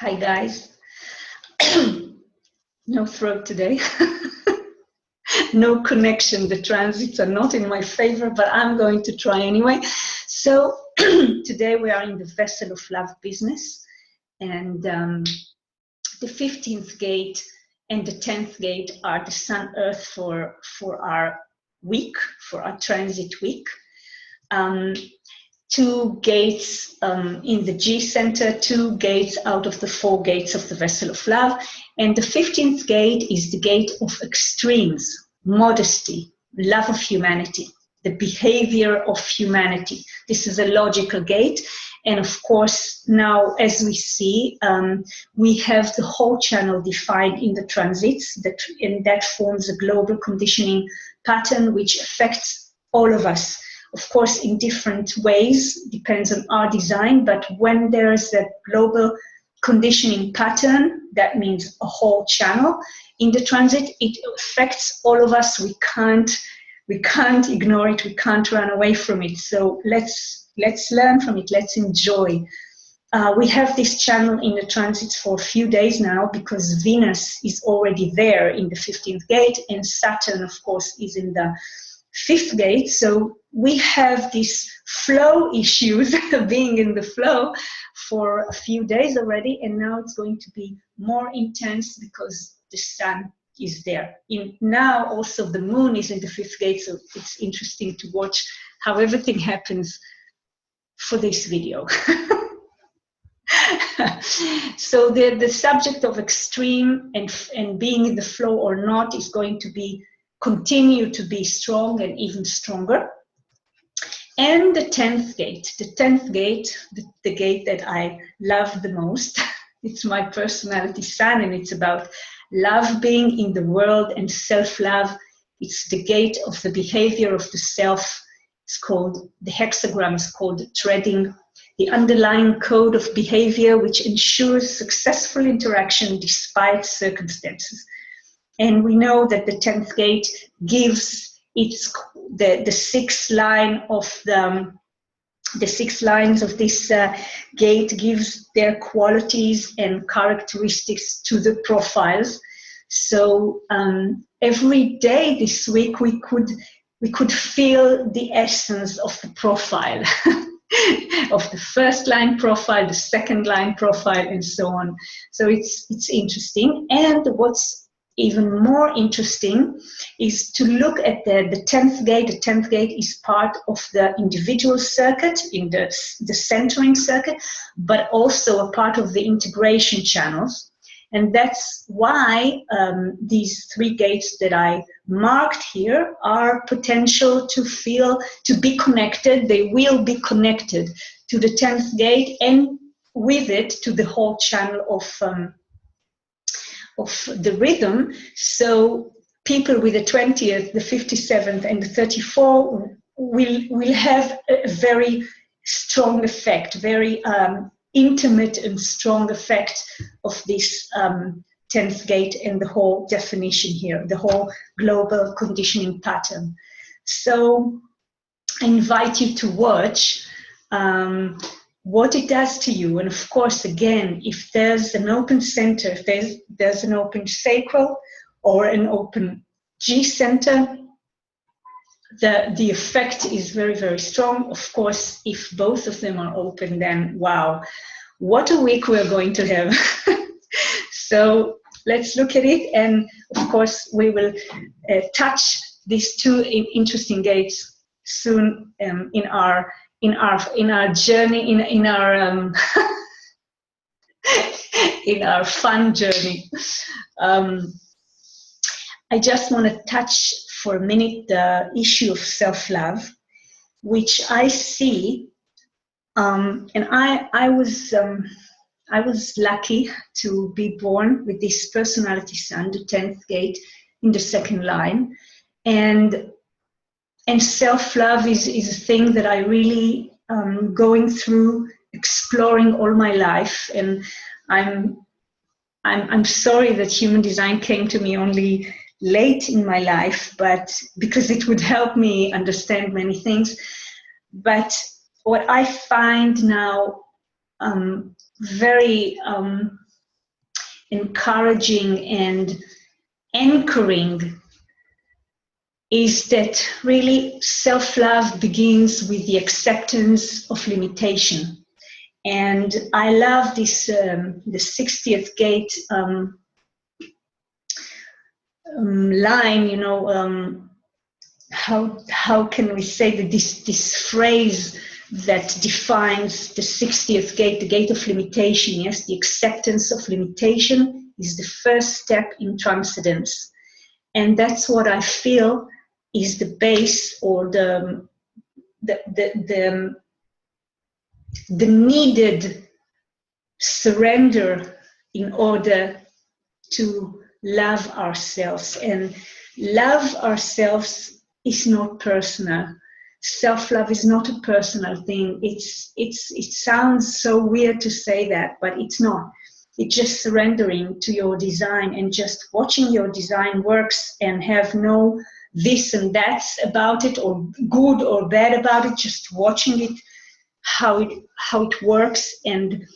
Hi guys. No throat today. No connection. The transits are not in my favor, but I'm going to try anyway. So today we are in the Vessel of Love business, and the 15th gate and the 10th gate are the Sun Earth for our week, for our transit week. Two gates in the G center, two gates out of the 4 gates of the Vessel of Love. And the 15th gate is the gate of extremes, modesty, love of humanity, the behavior of humanity. This is a logical gate. And of course, now as we see, we have the whole channel defined in the transits, and that forms a global conditioning pattern which affects all of us. Of course, in different ways, depends on our design, but when there's a global conditioning pattern, that means a whole channel in the transit, it affects all of us. We can't ignore it, we can't run away from it. So let's learn from it, let's enjoy. We have this channel in the transits for a few days now because Venus is already there in the 15th gate, and Saturn, of course, is in the 5th gate. So we have these flow issues being in the flow for a few days already, and now it's going to be more intense because the sun is there. Now also the moon is in the 5th gate, so it's interesting to watch how everything happens for this video. So the subject of extreme and being in the flow or not is going to be continue to be strong and even stronger. And the 10th gate, the gate that I love the most, it's my personality sun, and it's about love being in the world and self-love. It's the gate of the behavior of the self. It's called, the hexagram is called treading, the underlying code of behavior which ensures successful interaction despite circumstances. And we know that the 10th gate gives the 6th line of the 6 lines of this gate gives their qualities and characteristics to the profiles. So every day this week we could feel the essence of the profile. Of the 1st line profile, the 2nd line profile, and so on. So it's interesting. And what's even more interesting is to look at the 10th gate. The 10th gate is part of the individual circuit, in the centering circuit, but also a part of the integration channels. And that's why these 3 gates that I marked here are potential to be connected. They will be connected to the 10th gate, and with it to the whole channel of the rhythm. So people with the 20th, the 57th, and the 34 will have a very strong effect, very intimate and strong effect of this 10th gate and the whole definition here, the whole global conditioning pattern. So I invite you to watch what it does to you. And of course, again, if there's an open center, if there's an open sacral or an open G center, the effect is very, very strong. Of course, if both of them are open, then wow, what a week we're going to have. So let's look at it. And of course, we will touch these 2 interesting gates soon in our journey, in our in our fun journey. I just want to touch for a minute the issue of self-love, which I see, and I was lucky to be born with this personality sun, the 10th gate in the 2nd line, and self-love is a thing that I really going through, exploring all my life. And I'm sorry that human design came to me only late in my life, but because it would help me understand many things. But what I find now very encouraging and anchoring is that really self-love begins with the acceptance of limitation. And I love this, the 60th gate line, you know, how can we say that this phrase that defines the 60th gate, the gate of limitation, yes, the acceptance of limitation is the first step in transcendence. And that's what I feel is the base or the needed surrender in order to love ourselves. And love ourselves is not personal. Self-love is not a personal thing. It sounds so weird to say that, but it's not. It's just surrendering to your design and just watching your design works and have no this and that's about it or good or bad about it, just watching it, how it works. And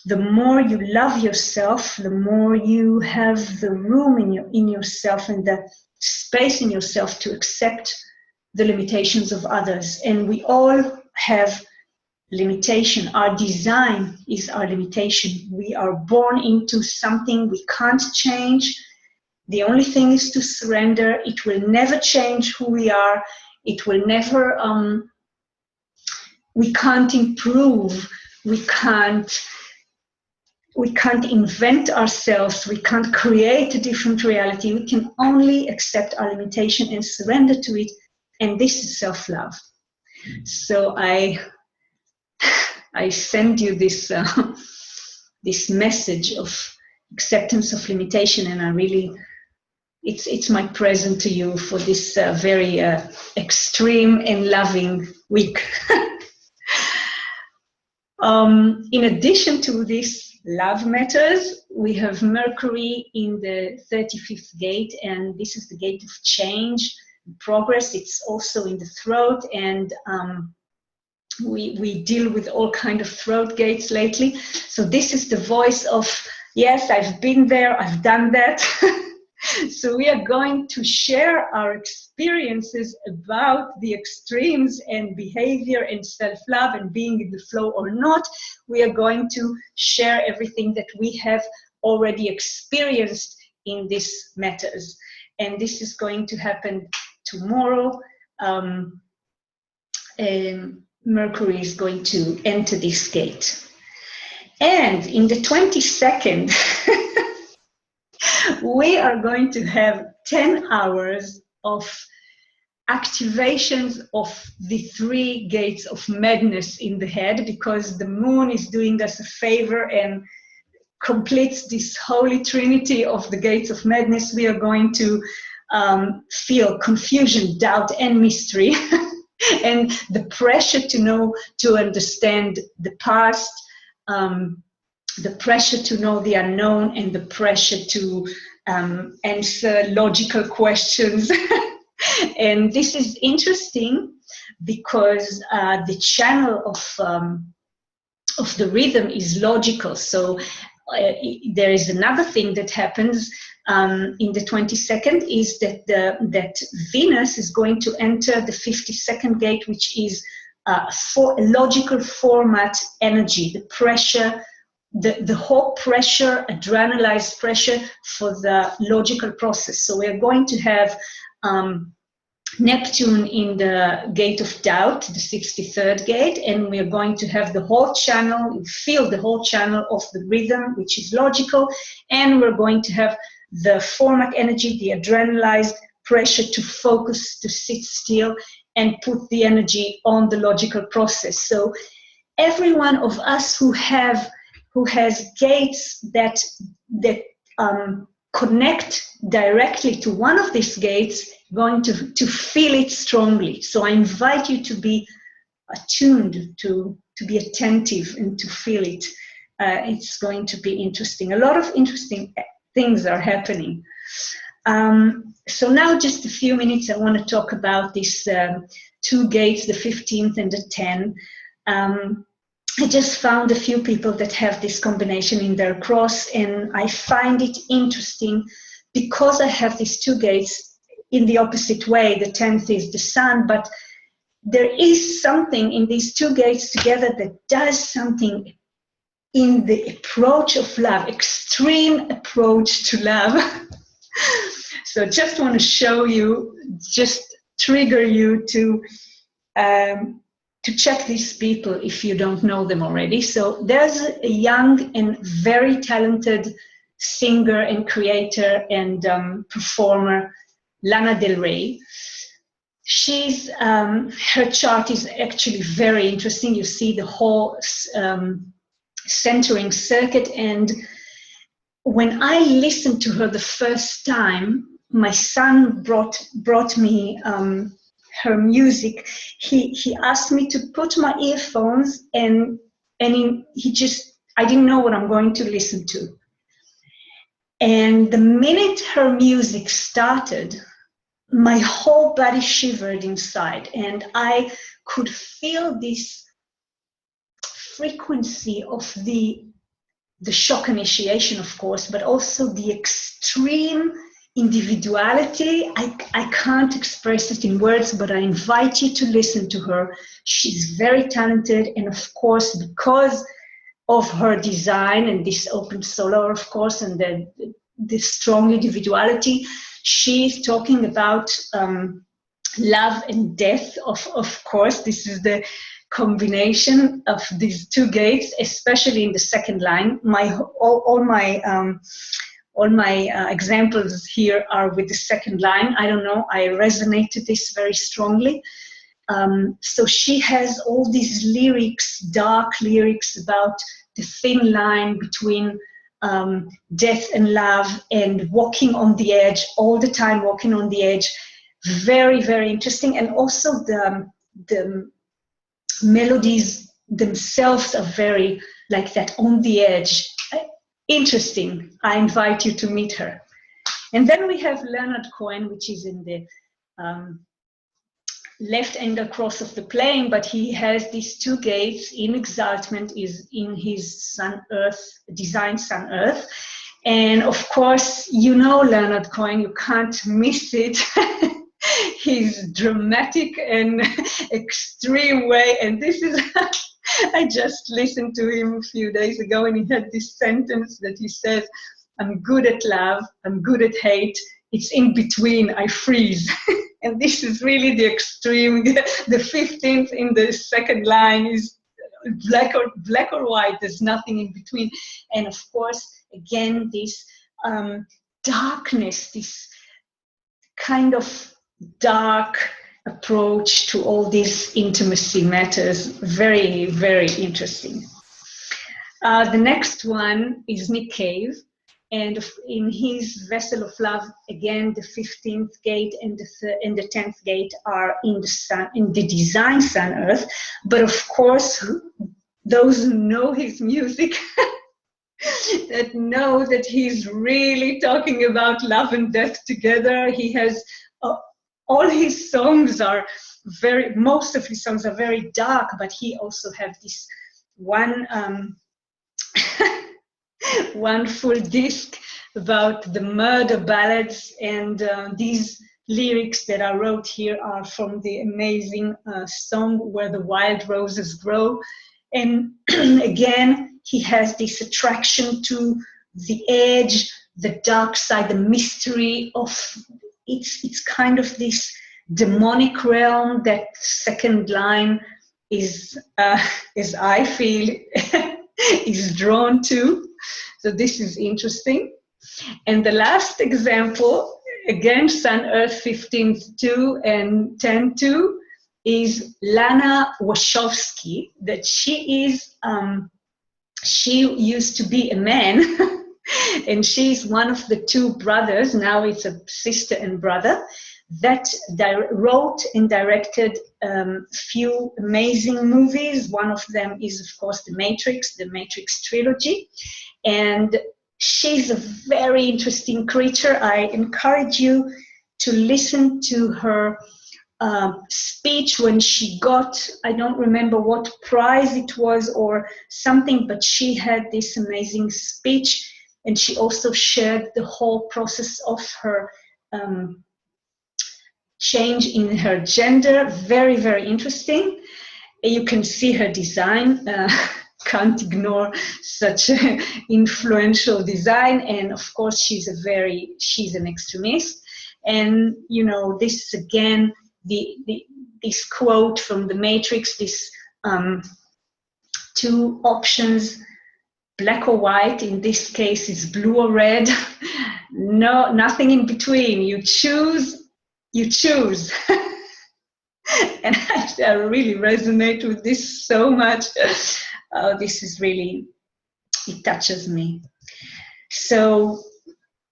the more you love yourself, the more you have the room in yourself and the space in yourself to accept the limitations of others. And we all have limitation. Our design is our limitation. We are born into something we can't change. The only thing is to surrender. It will never change who we are. It will never, we can't improve. We can't invent ourselves. We can't create a different reality. We can only accept our limitation and surrender to it. And this is self-love. So I send you this, this message of acceptance of limitation, and I really, it's my present to you for this very extreme and loving week. In addition to this love matters, we have Mercury in the 35th gate, and this is the gate of change, progress. It's also in the throat, and we deal with all kind of throat gates lately. So this is the voice of, yes, I've been there, I've done that. So we are going to share our experiences about the extremes and behavior and self-love and being in the flow or not. We are going to share everything that we have already experienced in these matters. And this is going to happen tomorrow. And Mercury is going to enter this gate. And in the 22nd, we are going to have 10 hours of activations of the 3 gates of madness in the head, because the moon is doing us a favor and completes this holy trinity of the gates of madness. We are going to feel confusion, doubt, and mystery. And the pressure to know, to understand the past, the pressure to know the unknown, and the pressure to answer logical questions. And this is interesting because the channel of the rhythm is logical. So there is another thing that happens in the 22nd is that that Venus is going to enter the 52nd gate, which is for a logical format energy, the pressure, the whole pressure, adrenalized pressure for the logical process. So we're going to have Neptune in the gate of doubt, the 63rd gate, and we're going to have the whole channel, feel the whole channel of the rhythm, which is logical, and we're going to have the format energy, the adrenalized pressure to focus, to sit still, and put the energy on the logical process. So every one of us who has gates that connect directly to one of these gates, going to feel it strongly. So I invite you to be attuned, to be attentive, and to feel it. It's going to be interesting. A lot of interesting things are happening. So now just a few minutes, I want to talk about these 2 gates, the 15th and the 10th. I just found a few people that have this combination in their cross, and I find it interesting because I have these two gates in the opposite way. The 10th is the sun, but there is something in these two gates together that does something in the approach of love, extreme approach to love. So just want to show you, just trigger you to check these people if you don't know them already. So there's a young and very talented singer and creator and performer, Lana Del Rey. She's, her chart is actually very interesting. You see the whole centering circuit, and when I listened to her the first time, my son brought me her music. He asked me to put my earphones, and he just, I didn't know what I'm going to listen to. And the minute her music started, my whole body shivered inside, and I could feel this frequency of the shock initiation, of course, but also the extreme individuality. I can't express it in words, but I invite you to listen to her. She's very talented, and of course, because of her design and this open solar, of course, and the strong individuality, she's talking about love and death, of course. This is the combination of these two gates, especially in the second line. All my examples here are with the second line. I don't know, I resonated this very strongly. So she has all these lyrics, dark lyrics about the thin line between death and love, and walking on the edge, all the time walking on the edge. Very, very interesting. And also the melodies themselves are very like that, on the edge. Interesting. I invite you to meet her. And then we have Leonard Cohen, which is in the left angle cross of the plane, but he has these two gates in exaltment, is in his Sun Earth, design Sun Earth. And of course, you know Leonard Cohen, you can't miss it. His dramatic and extreme way. And this is, I just listened to him a few days ago, and he had this sentence that he says, "I'm good at love, I'm good at hate, it's in between, I freeze." And this is really the extreme. The 15th in the second line is black or white, there's nothing in between. And of course, again, this darkness, this kind of dark approach to all these intimacy matters. Very, very interesting. The next one is Nick Cave, and in his Vessel of Love, again, the 15th gate and the 10th gate are in the sun, in the design Sun Earth. But of course, those who know his music that know that he's really talking about love and death together. He has all his songs are most of his songs are very dark, but he also have this one one full disc about the murder ballads, and these lyrics that I wrote here are from the amazing song Where the Wild Roses Grow. And again, he has this attraction to the edge, the dark side, the mystery of it's kind of this demonic realm that second line is, as I feel, is drawn to. So this is interesting. And the last example, again, Sun Earth 15-2 and 10-2, is Lana Wachowski, that she used to be a man, and she's one of the two brothers, now it's a sister and brother, that wrote and directed a few amazing movies. One of them is, of course, the Matrix trilogy. And she's a very interesting creature. I encourage you to listen to her speech when she got, I don't remember what prize it was or something, but she had this amazing speech, and she also shared the whole process of her change in her gender. Very, very interesting. You can see her design. Can't ignore such an influential design. And of course, she's an extremist. And, you know, this is again, this quote from the Matrix, this two options, black or white. In this case, it's blue or red. No, nothing in between. You choose. And I really resonate with this so much. This is really, it touches me. So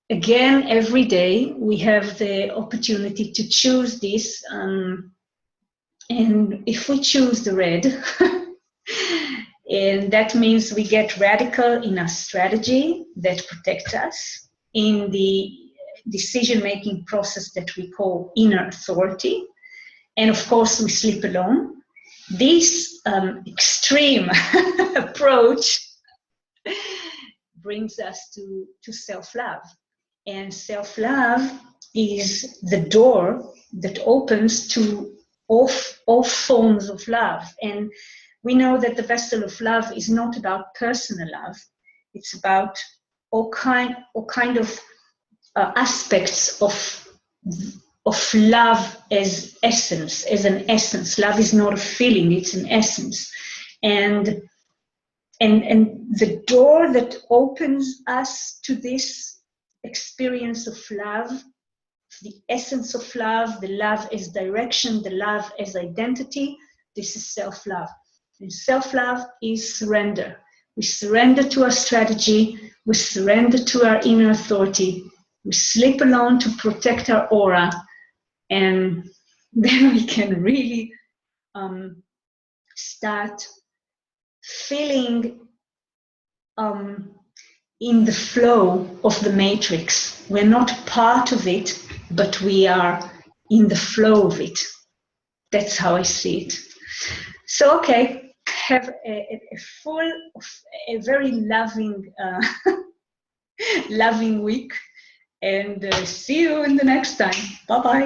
again, every day we have the opportunity to choose this. And if we choose the red, and that means we get radical in our strategy that protects us in the decision-making process that we call inner authority. And of course, we sleep alone. This extreme approach brings us to self-love. And self-love is the door that opens to all forms of love. And we know that the vessel of love is not about personal love. It's about all kind of aspects of love as essence, as an essence. Love is not a feeling, it's an essence. And the door that opens us to this experience of love, the essence of love, the love as direction, the love as identity, this is self-love. And self-love is surrender. We surrender to our strategy, we surrender to our inner authority, we sleep alone to protect our aura, and then we can really start feeling in the flow of the matrix. We're not part of it, but we are in the flow of it. That's how I see it. So, okay, have a very loving, loving week, and see you in the next time. Bye-bye.